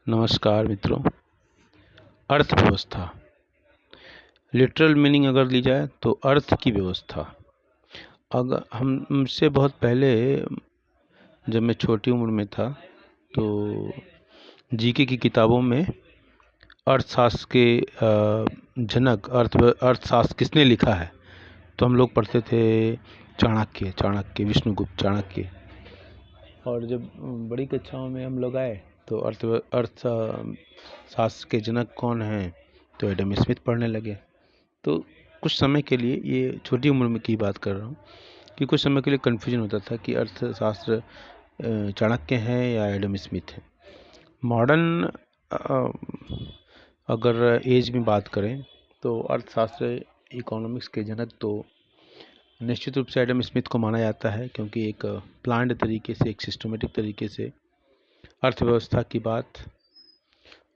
नमस्कार मित्रों। अर्थव्यवस्था लिटरल मीनिंग अगर ली जाए तो अर्थ की व्यवस्था। अगर हमसे बहुत पहले, जब मैं छोटी उम्र में था, तो जीके की किताबों में अर्थशास्त्र के जनक अर्थशास्त्र किसने लिखा है, तो हम लोग पढ़ते थे चाणक्य, विष्णुगुप्त चाणक्य। और जब बड़ी कक्षाओं में हम लोग आए तो अर्थशास्त्र के जनक कौन हैं, तो एडम स्मिथ पढ़ने लगे। तो कुछ समय के लिए, ये छोटी उम्र में की बात कर रहा हूँ, कि कुछ समय के लिए कन्फ्यूजन होता था कि अर्थशास्त्र चाणक्य हैं या एडम स्मिथ हैं। मॉडर्न अगर एज में बात करें तो अर्थशास्त्र इकोनॉमिक्स के जनक तो निश्चित रूप से एडम स्मिथ को माना जाता है, क्योंकि एक प्लान्ड तरीके से, एक सिस्टमेटिक तरीके से अर्थव्यवस्था की बात,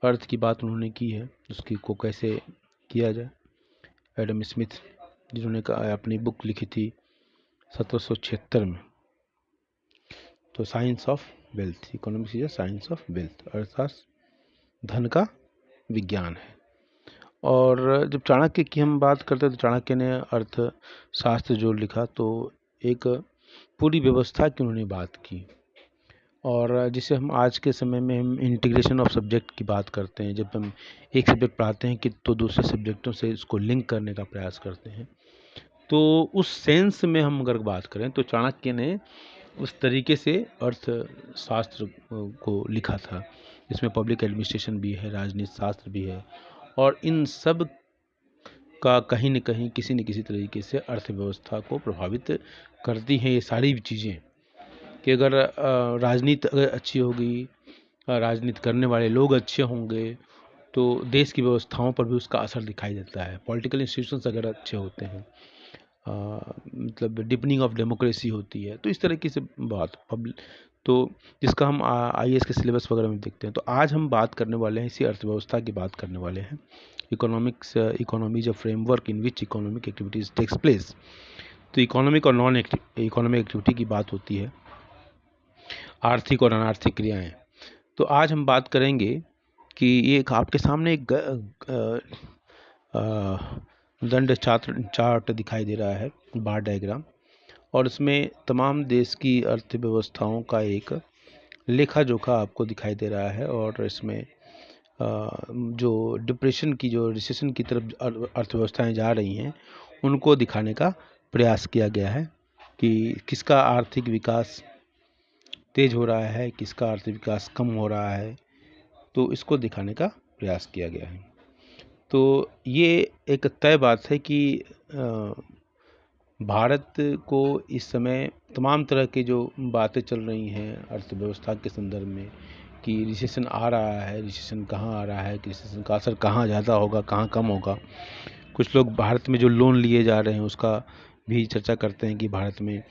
अर्थ की बात उन्होंने की है, उसकी को कैसे किया जाए। एडम स्मिथ, जिन्होंने अपनी बुक लिखी थी 1776 में, तो science of wealth, economics is science of wealth, अर्थशास्त्र धन का विज्ञान है। और जब चाणक्य की हम बात करते हैं तो चाणक्य ने अर्थशास्त्र जो लिखा, तो एक पूरी व्यवस्था की उन्होंने बात की, और जिसे हम आज के समय में हम इंटीग्रेशन ऑफ सब्जेक्ट की बात करते हैं। जब हम एक सब्जेक्ट पढ़ाते हैं कि तो दूसरे सब्जेक्टों से इसको लिंक करने का प्रयास करते हैं, तो उस सेंस में हम अगर बात करें तो चाणक्य ने उस तरीके से अर्थशास्त्र को लिखा था। इसमें पब्लिक एडमिनिस्ट्रेशन भी है, राजनीति शास्त्र भी है, और इन सब का कहीं न कहीं किसी न किसी तरीके से अर्थव्यवस्था को प्रभावित करती हैं ये सारी चीज़ें। कि अगर राजनीति अगर अच्छी होगी, राजनीति करने वाले लोग अच्छे होंगे, तो देश की व्यवस्थाओं पर भी उसका असर दिखाई देता है। पॉलिटिकल इंस्टीट्यूशंस अगर अच्छे होते हैं, मतलब डिपनिंग ऑफ डेमोक्रेसी होती है, तो इस तरीके से बात पब्लिक, तो जिसका हम IAS के सिलेबस वगैरह में देखते हैं। तो आज हम बात करने वाले हैं, इसी अर्थव्यवस्था की बात करने वाले हैं। Economy is a framework in which economic activities takes place. तो इकोनॉमिक और नॉन इकोनॉमिक एक्टिविटी की बात होती है, आर्थिक और अनार्थिक क्रियाएं। तो आज हम बात करेंगे कि ये आपके सामने एक दंड चार्ट दिखाई दे रहा है, बार डायग्राम, और उसमें तमाम देश की अर्थव्यवस्थाओं का एक लेखा जोखा आपको दिखाई दे रहा है। और इसमें जो डिप्रेशन की, जो रिसेशन की तरफ अर्थव्यवस्थाएं जा रही हैं, उनको दिखाने का प्रयास किया गया है कि किसका आर्थिक विकास तेज हो रहा है, किसका आर्थिक विकास कम हो रहा है, तो इसको दिखाने का प्रयास किया गया है। तो ये एक तय बात है कि भारत को इस समय तमाम तरह की जो बातें चल रही हैं अर्थव्यवस्था के संदर्भ में, कि रिसेशन आ रहा है, रिसेशन कहाँ आ रहा है, कि रिसेशन का असर कहाँ ज़्यादा होगा, कहाँ कम होगा। कुछ लोग भारत में जो लोन लिए जा रहे हैं उसका भी चर्चा करते हैं कि भारत में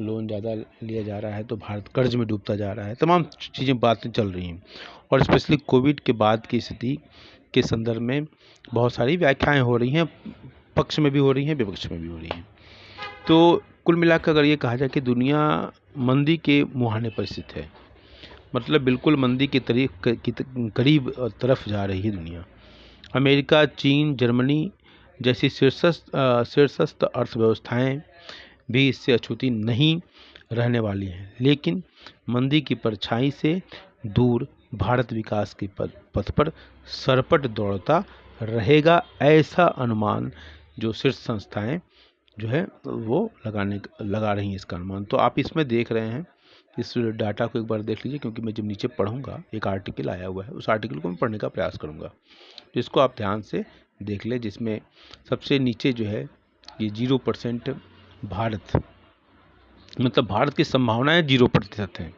लोन ज़्यादा लिया जा रहा है तो भारत कर्ज में डूबता जा रहा है। तमाम चीज़ें, बातें चल रही हैं, और स्पेशली कोविड के बाद की स्थिति के संदर्भ में बहुत सारी व्याख्याएं हो रही हैं, पक्ष में भी हो रही हैं, विपक्ष में भी हो रही हैं। तो कुल मिलाकर अगर ये कहा जाए कि दुनिया मंदी के मुहाने पर स्थित है, मतलब बिल्कुल मंदी के करीब तरफ जा रही है दुनिया। अमेरिका, चीन, जर्मनी जैसी शीर्षस्थ अर्थव्यवस्थाएं भी इससे अछूती नहीं रहने वाली हैं, लेकिन मंदी की परछाई से दूर भारत विकास के पथ पर सरपट दौड़ता रहेगा, ऐसा अनुमान जो शीर्ष संस्थाएं जो है वो लगा रही हैं इसका अनुमान। तो आप इसमें देख रहे हैं, इस डाटा को एक बार देख लीजिए, क्योंकि मैं जब नीचे पढ़ूंगा एक आर्टिकल आया हुआ है, उस आर्टिकल को मैं पढ़ने का प्रयास करूंगा, जिसको आप ध्यान से देख लें। जिसमें सबसे नीचे जो है ये 0% भारत, मतलब भारत की संभावनाएं 0% हैं,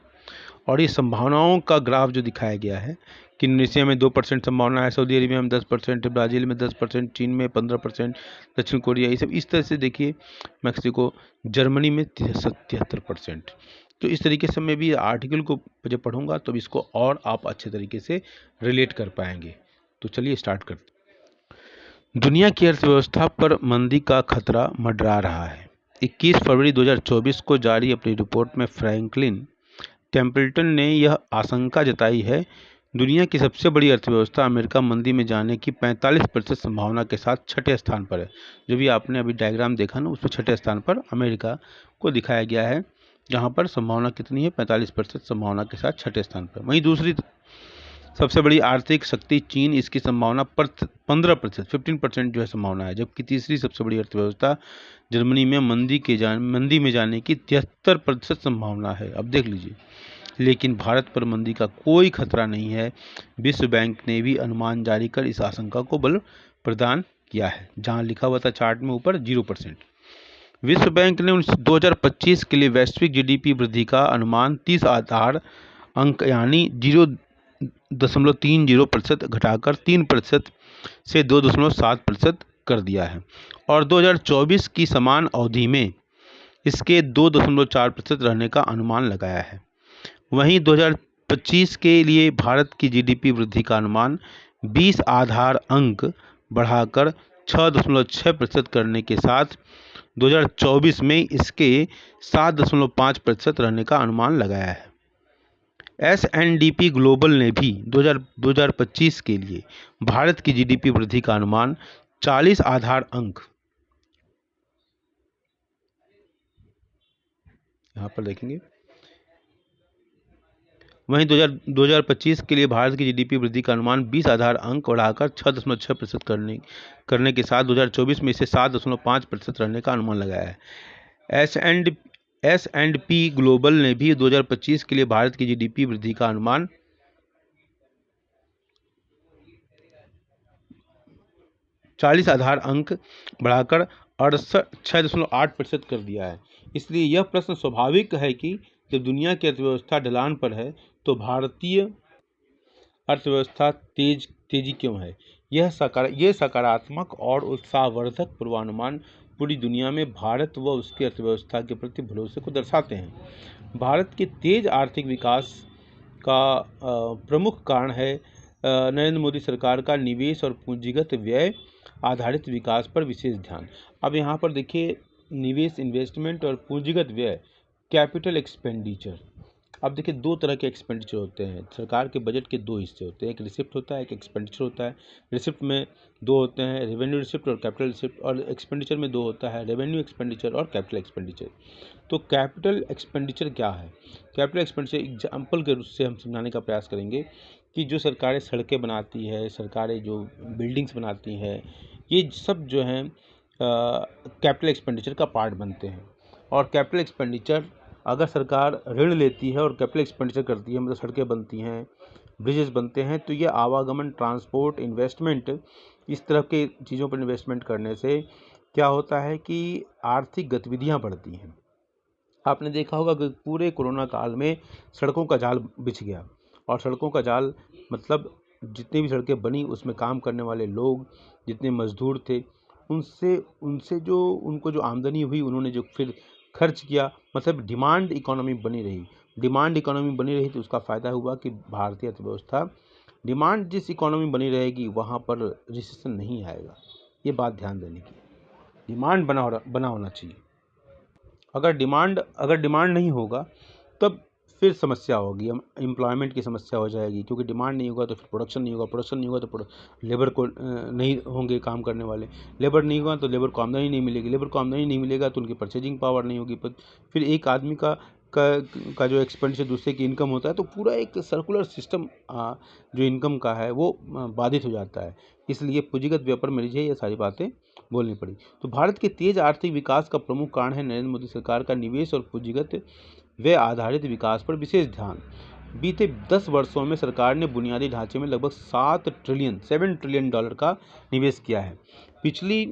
और ये संभावनाओं का ग्राफ जो दिखाया गया है कि इंडोनेशिया में 2% संभावना है, सऊदी अरेबिया में 10%, ब्राज़ील में 10%, चीन में 15%, दक्षिण कोरिया, ये सब इस तरह से देखिए, मैक्सिको, जर्मनी में 73%। तो इस तरीके से मैं भी आर्टिकल को जब पढ़ूंगा तो इसको और आप अच्छे तरीके से रिलेट कर पाएंगे। तो चलिए स्टार्ट करते हैं। दुनिया की अर्थव्यवस्था पर मंदी का खतरा मंडरा रहा है। 21 फरवरी 2024 को जारी अपनी रिपोर्ट में फ्रैंकलिन टेम्पल्टन ने यह आशंका जताई है दुनिया की सबसे बड़ी अर्थव्यवस्था अमेरिका मंदी में जाने की 45% संभावना के साथ छठे स्थान पर है। जो भी आपने अभी डायग्राम देखा ना, उसमें छठे स्थान पर अमेरिका को दिखाया गया है, जहां पर संभावना कितनी है, 45% संभावना के साथ छठे स्थान पर। वहीं दूसरी सबसे बड़ी आर्थिक शक्ति चीन, इसकी संभावना पर 15%, 15% जो है संभावना है। जबकि तीसरी सबसे बड़ी अर्थव्यवस्था जर्मनी में मंदी में जाने की 73% संभावना है। अब देख लीजिए, लेकिन भारत पर मंदी का कोई खतरा नहीं है। विश्व बैंक ने भी अनुमान जारी कर इस आशंका को बल प्रदान किया है। जहां लिखा हुआ था चार्ट में ऊपर 0%। विश्व बैंक ने 2025 के लिए वैश्विक जीडीपी वृद्धि का अनुमान 30 आधार अंक यानी 0.30% घटाकर 3% से 2.7% कर दिया है और 2024 की समान अवधि में इसके 2.4% रहने का अनुमान लगाया है। वहीं 2025 के लिए भारत की जीडीपी वृद्धि का अनुमान 20 आधार अंक बढ़ाकर 6.6% करने के साथ 2024 में इसके 7.5% रहने का अनुमान लगाया है। S&P ग्लोबल ने भी 2025 के लिए भारत की जीडीपी वृद्धि का अनुमान 40 आधार अंक, यहाँ पर देखेंगे, वहीं 2025 के लिए भारत की जीडीपी वृद्धि का अनुमान 20 आधार अंक बढ़ाकर 6.6% करने के साथ 2024 में इसे 7.5% रहने का अनुमान लगाया है। S&P ग्लोबल ने भी 2025 के लिए भारत की जीडीपी वृद्धि का अनुमान 40 आधार अंक बढ़ाकर 6.8% कर दिया है। इसलिए यह प्रश्न स्वाभाविक है कि जब दुनिया की अर्थव्यवस्था ढलान पर है तो भारतीय अर्थव्यवस्था तेजी क्यों है। यह सकारात्मक और उत्साहवर्धक पूर्वानुमान पूरी दुनिया में भारत व उसकी अर्थव्यवस्था के प्रति भरोसे को दर्शाते हैं। भारत के तेज आर्थिक विकास का प्रमुख कारण है नरेंद्र मोदी सरकार का निवेश और पूंजीगत व्यय आधारित विकास पर विशेष ध्यान। अब यहाँ पर देखिए, निवेश, इन्वेस्टमेंट और पूंजीगत व्यय, कैपिटल एक्सपेंडिचर। अब देखिए, दो तरह के एक्सपेंडिचर होते हैं। सरकार के बजट के दो हिस्से होते हैं, एक रिसिप्ट होता है, एक एक्सपेंडिचर होता है। रिसिप्ट में दो होते हैं, रेवेन्यू रिसिप्ट और कैपिटल रिसिप्ट, और एक्सपेंडिचर में दो होता है, रेवेन्यू एक्सपेंडिचर और कैपिटल एक्सपेंडिचर। तो कैपिटल एक्सपेंडिचर क्या है? कैपिटल एक्सपेंडिचर एग्जाम्पल के रूप से हम समझाने का प्रयास करेंगे कि जो सरकारें सड़कें बनाती है, सरकारें जो बिल्डिंग्स बनाती हैं, ये सब जो हैं कैपिटल एक्सपेंडिचर का पार्ट बनते हैं। और कैपिटल एक्सपेंडिचर, अगर सरकार ऋण लेती है और कैपिटल एक्सपेंडिचर करती है, मतलब सड़कें बनती हैं, ब्रिजेस बनते हैं, तो ये आवागमन, ट्रांसपोर्ट, इन्वेस्टमेंट, इस तरह के चीज़ों पर इन्वेस्टमेंट करने से क्या होता है कि आर्थिक गतिविधियाँ बढ़ती हैं। आपने देखा होगा कि पूरे कोरोना काल में सड़कों का जाल बिछ गया, और सड़कों का जाल मतलब जितनी भी सड़कें बनी उसमें काम करने वाले लोग, जितने मजदूर थे, उनसे जो उनको जो आमदनी हुई, उन्होंने जो फिर खर्च किया, मतलब डिमांड इकोनॉमी बनी रही। डिमांड इकोनॉमी बनी रही तो उसका फ़ायदा हुआ कि भारतीय अर्थव्यवस्था, डिमांड जिस इकोनॉमी बनी रहेगी वहाँ पर रिसेशन नहीं आएगा। ये बात ध्यान देने की, डिमांड बना होना चाहिए। अगर डिमांड नहीं होगा तब फिर समस्या होगी, एम्प्लॉयमेंट की समस्या हो जाएगी, क्योंकि डिमांड नहीं होगा तो फिर प्रोडक्शन नहीं होगा, प्रोडक्शन नहीं होगा तो लेबर को नहीं होंगे काम करने वाले, लेबर नहीं होगा तो लेबर को आमदनी नहीं मिलेगी, लेबर को आमदनी नहीं मिलेगा तो उनकी परचेजिंग पावर नहीं होगी, फिर एक आदमी का जो एक्सपेंडिचर दूसरे की इनकम होता है, तो पूरा एक सर्कुलर सिस्टम जो इनकम का है वो बाधित हो जाता है। इसलिए पूंजीगत व्यय पर मुझे ये सारी बातें बोलनी पड़ी। तो भारत के तेज आर्थिक विकास का प्रमुख कारण है नरेंद्र मोदी सरकार का निवेश और पूंजीगत व्यय आधारित विकास पर विशेष ध्यान। बीते 10 वर्षों में सरकार ने बुनियादी ढांचे में लगभग 7 ट्रिलियन डॉलर का निवेश किया है। पिछली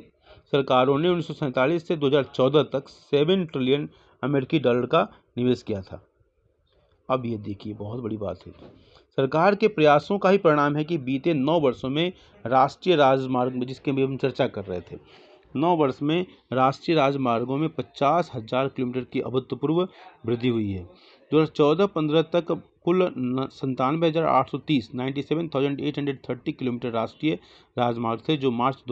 सरकारों ने 1947 से 2014 तक 7 ट्रिलियन अमेरिकी डॉलर का निवेश किया था। अब ये देखिए, बहुत बड़ी बात है। सरकार के प्रयासों का ही परिणाम है कि बीते 9 वर्षों में राष्ट्रीय राजमार्ग में, जिसके भी हम चर्चा कर रहे थे, 9 वर्ष में राष्ट्रीय राजमार्गों में 50,000 किलोमीटर की अभूतपूर्व वृद्धि हुई है। 2014-15 तक कुल 97,830 किलोमीटर राष्ट्रीय राजमार्ग थे, जो मार्च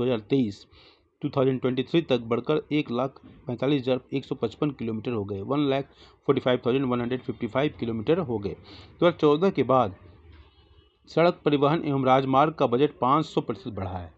2023 तक बढ़कर 1,45,155 किलोमीटर हो गए, 1,45,155 किलोमीटर हो गए। 2014 के बाद सड़क परिवहन एवं राजमार्ग का बजट 500% बढ़ा है।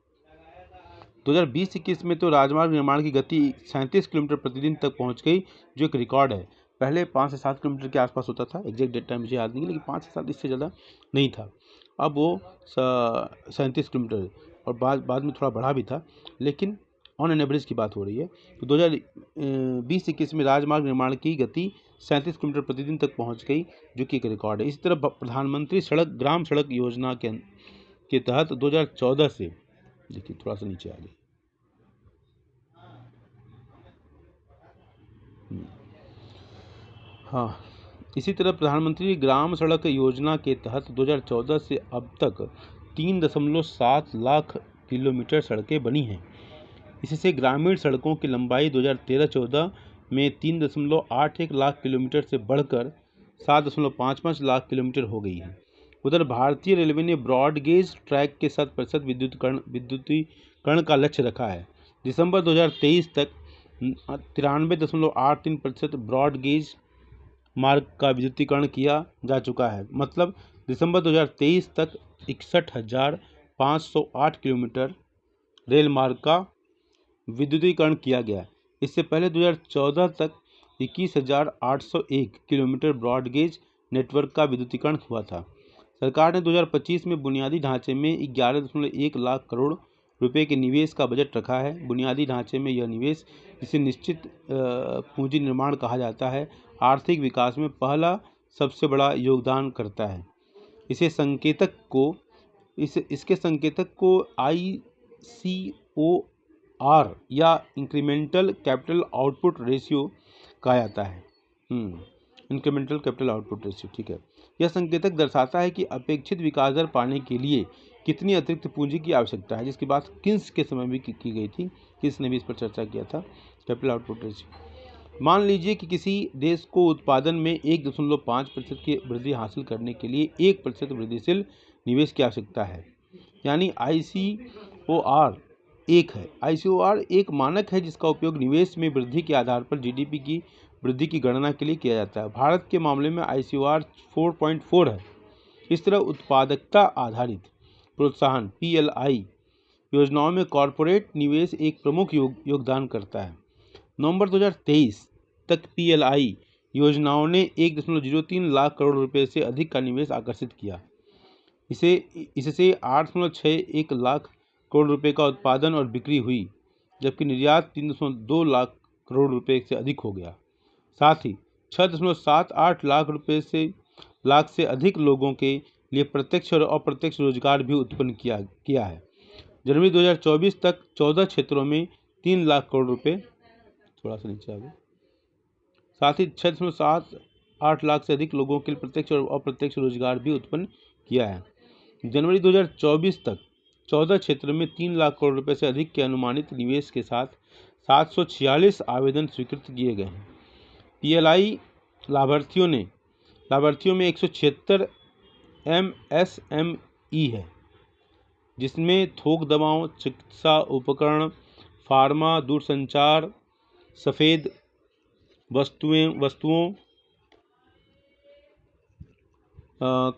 2020-21 में तो राजमार्ग निर्माण की गति 37 किलोमीटर प्रतिदिन तक पहुंच गई, जो एक रिकॉर्ड है। पहले 5 से 7 किलोमीटर के आसपास होता था, एग्जैक्ट डेट टाइम मुझे याद नहीं है, लेकिन 5 से 7 इससे ज़्यादा नहीं था। अब वो 37 किलोमीटर और बाद में थोड़ा बढ़ा भी था, लेकिन ऑन एन एवरेज की बात हो रही है। तो 2020-21 में राजमार्ग निर्माण की गति 37 किलोमीटर प्रतिदिन तक पहुंच गई, जो कि एक रिकॉर्ड है। इसी तरह प्रधानमंत्री ग्राम सड़क योजना के तहत 2014 से, देखिए थोड़ा सा नीचे आ गई, हाँ, इसी तरह प्रधानमंत्री ग्राम सड़क योजना के तहत 2014 से अब तक 3.7 लाख किलोमीटर सड़कें बनी हैं। इससे ग्रामीण सड़कों की लंबाई 2013-14 में 3.81 लाख किलोमीटर से बढ़कर 7.55 लाख किलोमीटर हो गई है। उधर भारतीय रेलवे ने ब्रॉड गेज ट्रैक के 100% विद्युतीकरण का लक्ष्य रखा है। दिसंबर 2023 तक 93.83% ब्रॉड गेज मार्ग का विद्युतीकरण किया जा चुका है। मतलब दिसंबर 2023 तक 61,508 किलोमीटर रेल मार्ग का विद्युतीकरण किया गया। इससे पहले 2014 तक 21,801 किलोमीटर ब्रॉडगेज नेटवर्क का विद्युतीकरण हुआ था। सरकार ने 2025 में बुनियादी ढांचे में 11.1 लाख करोड़ रुपए के निवेश का बजट रखा है। बुनियादी ढांचे में यह निवेश, जिसे निश्चित पूंजी निर्माण कहा जाता है, आर्थिक विकास में पहला सबसे बड़ा योगदान करता है। इसके संकेतक को ICOR या इंक्रीमेंटल कैपिटल आउटपुट रेशियो कहा जाता है। इंक्रीमेंटल कैपिटल आउटपुट रेशियो, ठीक है। यह संकेतक दर्शाता है कि अपेक्षित विकास दर पाने के लिए कितनी अतिरिक्त पूंजी की आवश्यकता है, जिसकी बात किन्स के समय भी की गई थी। किन्स ने भी इस पर चर्चा किया था, कैपिटल आउटपुट रेशियो। मान लीजिए कि किसी देश को उत्पादन में 1.5% की वृद्धि हासिल करने के लिए 1% वृद्धिशील निवेश की आवश्यकता है, यानी ICOR 1 है। ICOR एक मानक है जिसका उपयोग निवेश में वृद्धि के आधार पर GDP की वृद्धि की गणना के लिए किया जाता है। भारत के मामले में ICOR 4.4 है। इस तरह उत्पादकता आधारित प्रोत्साहन PLI योजनाओं में कॉरपोरेट निवेश एक प्रमुख योगदान करता है। नवंबर 2023 तक PLI योजनाओं ने 1.03 लाख करोड़ रुपए से अधिक का निवेश आकर्षित किया। इससे 8.61 लाख करोड़ रुपए का उत्पादन और बिक्री हुई, जबकि निर्यात 3.2 लाख करोड़ रुपए से अधिक हो गया। साथ ही 6.78 लाख से अधिक लोगों के लिए प्रत्यक्ष और अप्रत्यक्ष रोजगार भी उत्पन्न किया है। जनवरी 2024 तक 14 क्षेत्रों में 3 लाख करोड़ रुपए, थोड़ा सा नीचे आ गए, साथ ही 6.78 लाख से अधिक लोगों के लिए प्रत्यक्ष और अप्रत्यक्ष रोजगार भी उत्पन्न किया है। जनवरी 2024 तक 14 क्षेत्रों में 3 लाख करोड़ रुपए से अधिक के अनुमानित निवेश के साथ 746 आवेदन स्वीकृत किए गए हैं। PLI लाभार्थियों में 176 MSME है, जिसमें थोक दवाओं, चिकित्सा उपकरण, फार्मा, दूरसंचार, सफ़ेद वस्तुओं,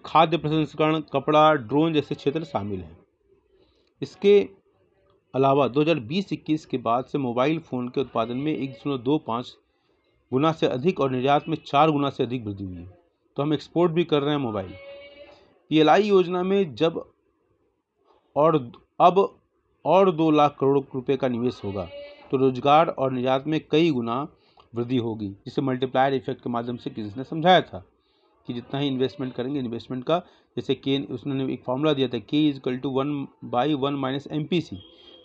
खाद्य प्रसंस्करण, कपड़ा, ड्रोन जैसे क्षेत्र शामिल हैं। इसके अलावा 2020-21 के बाद से मोबाइल फ़ोन के उत्पादन में 1.25 गुना से अधिक और निर्यात में 4 गुना से अधिक वृद्धि हुई है। तो हम एक्सपोर्ट भी कर रहे हैं मोबाइल। PLI योजना में अब 2 लाख करोड़ रुपए का निवेश होगा, तो रोजगार और निर्यात में कई गुना वृद्धि होगी, जिसे मल्टीप्लायर इफेक्ट के माध्यम से किसी ने समझाया था कि जितना ही इन्वेस्टमेंट करेंगे, इन्वेस्टमेंट का जैसे उसने एक फॉर्मूला दिया था, K = 1/1 - MPC।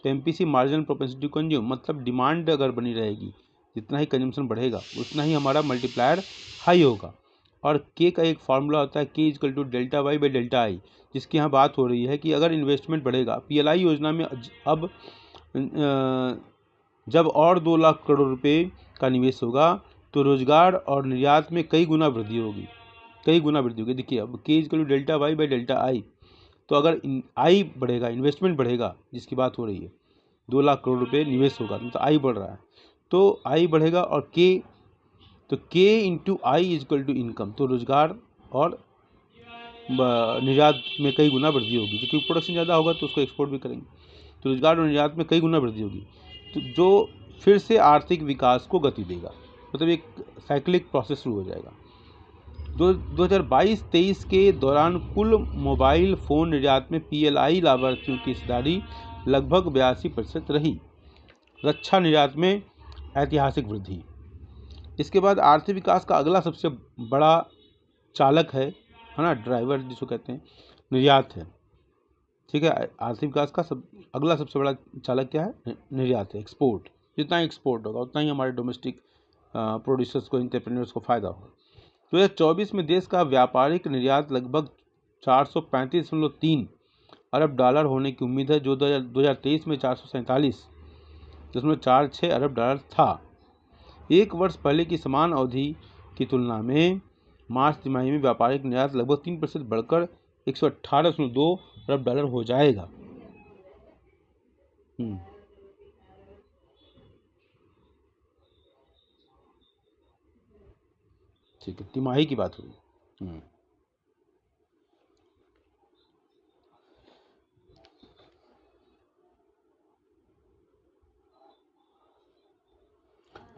तो MPC मार्जिनल प्रोपेंसिटी कंज्यूम, मतलब डिमांड अगर बनी रहेगी, जितना ही कंजम्पशन बढ़ेगा उतना ही हमारा मल्टीप्लायर हाई होगा। और K का एक फार्मूला होता है, K = ΔY/ΔI, जिसकी यहाँ बात हो रही है कि अगर इन्वेस्टमेंट बढ़ेगा, PLI योजना में अब जब और 2 लाख करोड़ रुपए का निवेश होगा, तो रोजगार और निर्यात में कई गुना वृद्धि होगी। देखिए अब K = ΔY/ΔI, तो अगर I बढ़ेगा, इन्वेस्टमेंट बढ़ेगा, जिसकी बात हो रही है, 2 लाख करोड़ रुपए निवेश होगा, तो I बढ़ रहा है, तो I बढ़ेगा और K × I = इनकम, तो रोजगार और निर्यात में कई गुना वृद्धि होगी, क्योंकि प्रोडक्शन ज़्यादा होगा तो उसको एक्सपोर्ट भी करेंगे, तो रोजगार और निर्यात में कई गुना वृद्धि होगी, तो जो फिर से आर्थिक विकास को गति देगा, मतलब एक साइक्लिक प्रोसेस शुरू हो जाएगा। 2022-23 के दौरान कुल मोबाइल फ़ोन निर्यात में PLI लाभार्थियों की हिस्सेदारी लगभग 82% रही। रक्षा निर्यात में ऐतिहासिक वृद्धि। इसके बाद आर्थिक विकास का अगला सबसे बड़ा चालक है ना, ड्राइवर जिसको कहते हैं, निर्यात है। ठीक है, आर्थिक विकास का अगला सबसे बड़ा चालक क्या है? निर्यात है, एक्सपोर्ट। जितना एक्सपोर्ट होगा उतना ही हमारे डोमेस्टिक प्रोड्यूसर्स को, एंटरप्रेन्योर्स को फ़ायदा होगा। 2024 में देश का व्यापारिक निर्यात लगभग 435.3 अरब डॉलर होने की उम्मीद है, जो 2023 में 447.46 अरब डॉलर था। एक वर्ष पहले की समान अवधि की तुलना में मार्च तिमाही में व्यापारिक निर्यात लगभग 3% बढ़कर 118.2 अरब डॉलर हो जाएगा। ठीक है, तिमाही की बात हुई।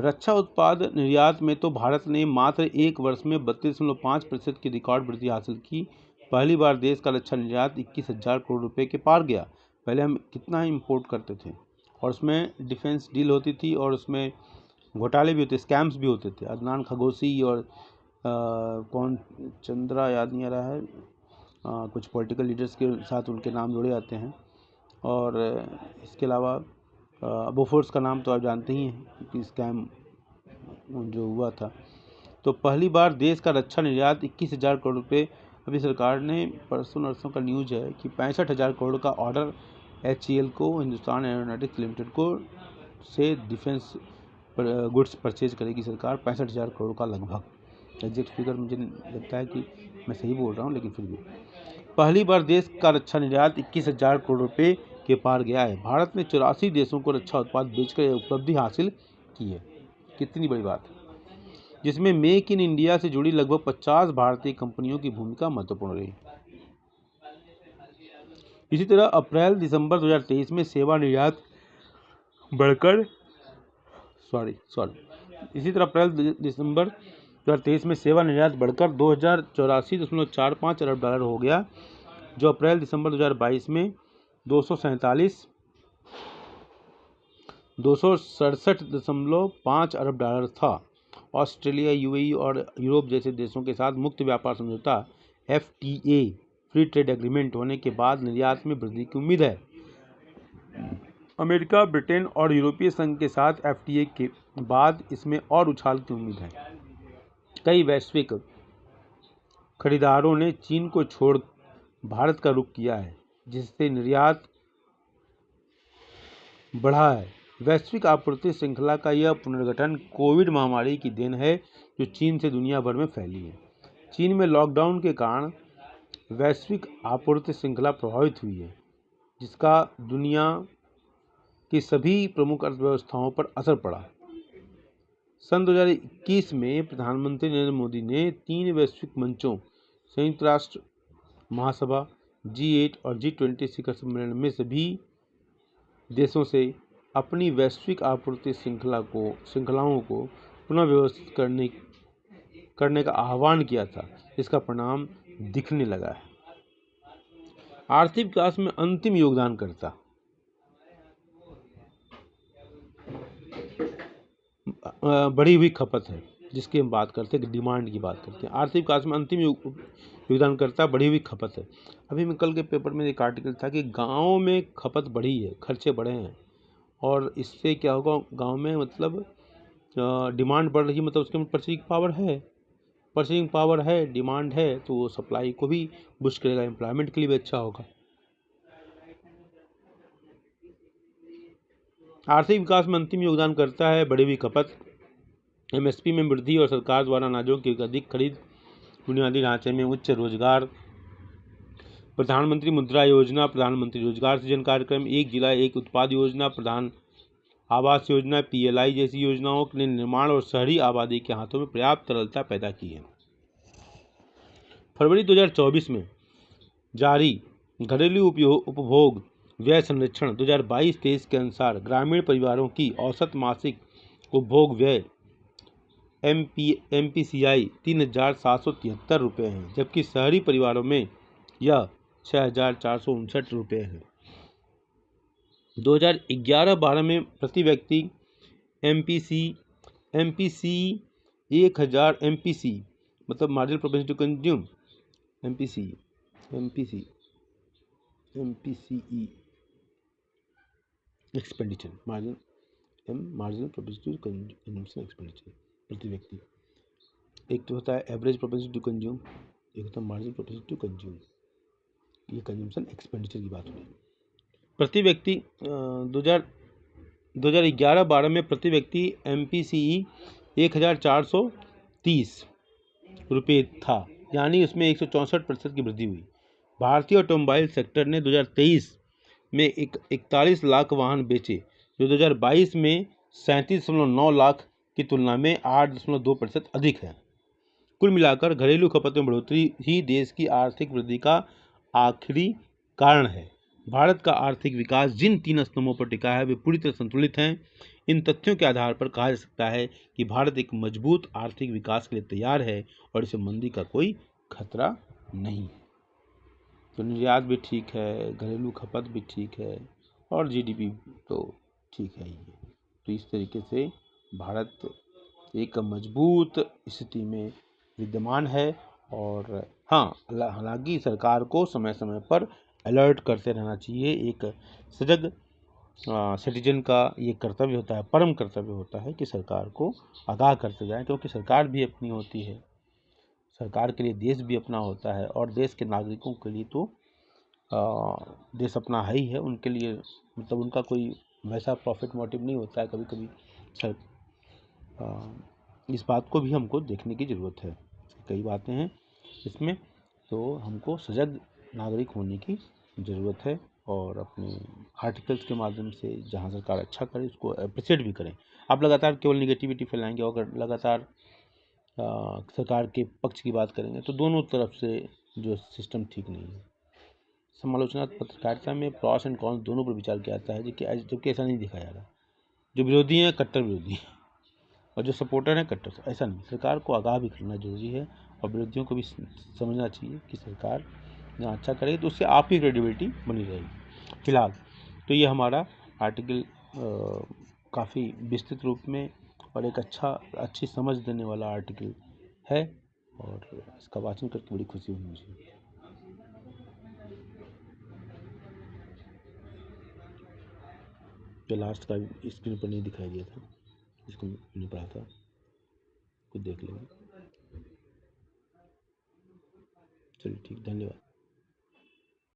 रक्षा उत्पाद निर्यात में तो भारत ने मात्र एक वर्ष में 32.5% की रिकॉर्ड वृद्धि हासिल की। पहली बार देश का रक्षा निर्यात 21,000 करोड़ रुपए के पार गया। पहले हम कितना इंपोर्ट करते थे, और उसमें डिफेंस डील होती थी, और उसमें घोटाले भी होते, स्कैम्स भी होते थे। अदनान खगोसी और कौन चंद्रा याद नहीं आ रहा है, कुछ पॉलिटिकल लीडर्स के साथ उनके नाम जोड़े जाते हैं। और इसके अलावा बोफोर्स का नाम तो आप जानते ही हैं कि स्कैम जो हुआ था। तो पहली बार देश का रक्षा निर्यात 21,000 करोड़ रुपए। अभी सरकार ने परसों नरसों का न्यूज है कि 65,000 करोड़ का ऑर्डर HAL को, हिंदुस्तान एरोनॉटिक्स लिमिटेड को, से डिफेंस गुड्स परचेज करेगी सरकार, 65,000 करोड़ का लगभग। एग्जैक्ट फिगर मुझे लगता है कि मैं सही बोल रहा हूँ, लेकिन फिर भी पहली बार देश का रक्षा निर्यात 21,000 करोड़ रुपए के पार गया है। भारत ने 84 देशों को रक्षा उत्पाद बेचकर यह उपलब्धि हासिल की है। कितनी बड़ी बात है, जिसमें मेक इन इंडिया से जुड़ी लगभग 50 भारतीय कंपनियों की भूमिका महत्वपूर्ण रही। इसी तरह अप्रैल-दिसंबर 2023 में सेवा निर्यात बढ़कर इसी तरह अप्रैल-दिसंबर 2023 में सेवा निर्यात बढ़कर 2084.45 अरब डॉलर हो गया, जो अप्रैल-दिसंबर 2022 में 267.5 अरब डॉलर था। ऑस्ट्रेलिया, UAE और यूरोप जैसे देशों के साथ मुक्त व्यापार समझौता FTA फ्री ट्रेड एग्रीमेंट होने के बाद निर्यात में वृद्धि की उम्मीद है। अमेरिका, ब्रिटेन और यूरोपीय संघ के साथ FTA के बाद इसमें और उछाल की उम्मीद है। कई वैश्विक खरीदारों ने चीन को छोड़ भारत का रुख किया है, जिससे निर्यात बढ़ा है। वैश्विक आपूर्ति श्रृंखला का यह पुनर्गठन कोविड महामारी की देन है, जो चीन से दुनिया भर में फैली है। चीन में लॉकडाउन के कारण वैश्विक आपूर्ति श्रृंखला प्रभावित हुई है, जिसका दुनिया की सभी प्रमुख अर्थव्यवस्थाओं पर असर पड़ा। सन 2021 में प्रधानमंत्री नरेंद्र मोदी ने 3 वैश्विक मंचों, संयुक्त राष्ट्र महासभा, G8 और G20 शिखर सम्मेलन में सभी देशों से अपनी वैश्विक आपूर्ति श्रृंखलाओं को पुनः व्यवस्थित करने का आह्वान किया था। इसका परिणाम दिखने लगा है। आर्थिक विकास में अंतिम योगदानकर्ता बढ़ी हुई खपत है, जिसकी हम बात करते हैं, डिमांड की बात करते हैं। आर्थिक विकास में अंतिम योगदानकर्ता बढ़ी हुई खपत है। अभी मैं कल के पेपर में एक आर्टिकल था कि गाँव में खपत बढ़ी है, खर्चे बढ़े हैं, और इससे क्या होगा, गांव में मतलब डिमांड बढ़ रही है, मतलब उसके में परचेजिंग पावर है, डिमांड है, तो वो सप्लाई को भी बूस्ट करेगा, एम्प्लॉयमेंट के लिए भी अच्छा होगा। आर्थिक विकास में अंतिम योगदान करता है बढ़ी हुई खपत, MSP में वृद्धि और सरकार द्वारा अनाजों की अधिक खरीद, बुनियादी ढांचे में उच्च रोजगार, प्रधानमंत्री मुद्रा योजना, प्रधानमंत्री रोजगार सृजन कार्यक्रम, एक जिला एक उत्पाद योजना, प्रधान आवास योजना, PLI जैसी योजनाओं ने निर्माण और शहरी आबादी के हाथों में पर्याप्त तरलता पैदा की है। फरवरी 2024 में जारी घरेलू उपभोग व्यय संरक्षण 2022-23 के अनुसार ग्रामीण परिवारों की औसत मासिक उपभोग व्यय MPCI 3,773 रुपये है, जबकि शहरी परिवारों में यह 6,459 रुपये है। 2011-12 में प्रति व्यक्ति MPC 1000 MPC मतलब marginal propensity to consume MPCE expenditure marginal propensity to consume expenditure प्रति व्यक्ति। एक तो होता है एवरेज प्रोपेंसिटी टू कंज्यूम, एक होता है मार्जिनल प्रोपेंसिटी टू कंज्यूम। ये कंज्यूमशन एक्सपेंडिचर की बात हो रही है। प्रति व्यक्ति 2011-12 में प्रति व्यक्ति MPCE 1,430 रुपये था, यानी उसमें 164% की वृद्धि हुई। भारतीय ऑटोमोबाइल सेक्टर ने 2023 में 41 लाख वाहन बेचे, जो 2022 में 37.9 लाख की तुलना में 8.2% अधिक है। कुल मिलाकर घरेलू खपत में बढ़ोतरी ही देश की आर्थिक वृद्धि का आखिरी कारण है। भारत का आर्थिक विकास जिन 3 स्तंभों पर टिका है वे पूरी तरह संतुलित हैं। इन तथ्यों के आधार पर कहा जा सकता है कि भारत एक मजबूत आर्थिक विकास के लिए तैयार है और इसे मंदी का कोई खतरा नहीं है। तो निर्यात भी ठीक है, घरेलू खपत भी ठीक है और GDP तो ठीक है ही है। तो इस तरीके से भारत एक मजबूत स्थिति में विद्यमान है। और हाँ, हालांकि सरकार को समय समय पर अलर्ट करते रहना चाहिए। एक सजग सिटीजन का ये कर्तव्य होता है, परम कर्तव्य होता है कि सरकार को आगाह करते जाएं, क्योंकि सरकार भी अपनी होती है, सरकार के लिए देश भी अपना होता है और देश के नागरिकों के लिए तो देश अपना है ही है। उनके लिए मतलब उनका कोई वैसा प्रॉफिट मोटिव नहीं होता है। कभी कभी सर इस बात को भी हमको देखने की ज़रूरत है। कई बातें हैं इसमें, तो हमको सजग नागरिक होने की ज़रूरत है और अपने आर्टिकल्स के माध्यम से जहाँ सरकार अच्छा करे उसको अप्रिशिएट भी करें। आप लगातार केवल निगेटिविटी फैलाएंगे और अगर लगातार सरकार के पक्ष की बात करेंगे तो दोनों तरफ से जो सिस्टम ठीक नहीं है। समालोचना पत्रकारिता में प्रॉस एंड कॉन्स दोनों पर विचार किया जाता है, जबकि ऐसा नहीं दिखा जा रहा। जो विरोधी हैं कट्टर विरोधी हैं और जो सपोर्टर हैं कट्टर, ऐसा नहीं। सरकार को आगाह भी करना जरूरी है और विरोधियों को भी समझना चाहिए कि सरकार जहाँ अच्छा करेगी तो उससे आपकी क्रेडिबिलिटी बनी रहेगी। फिलहाल तो ये हमारा आर्टिकल काफ़ी विस्तृत रूप में और एक अच्छी समझ देने वाला आर्टिकल है और इसका वाचन करके बड़ी खुशी हुई मुझे। जो लास्ट का स्क्रीन पर नहीं दिखाई दिया था, इसको मैंने पढ़ा था, कुछ देख लेंगे। चलिए ठीक, धन्यवाद।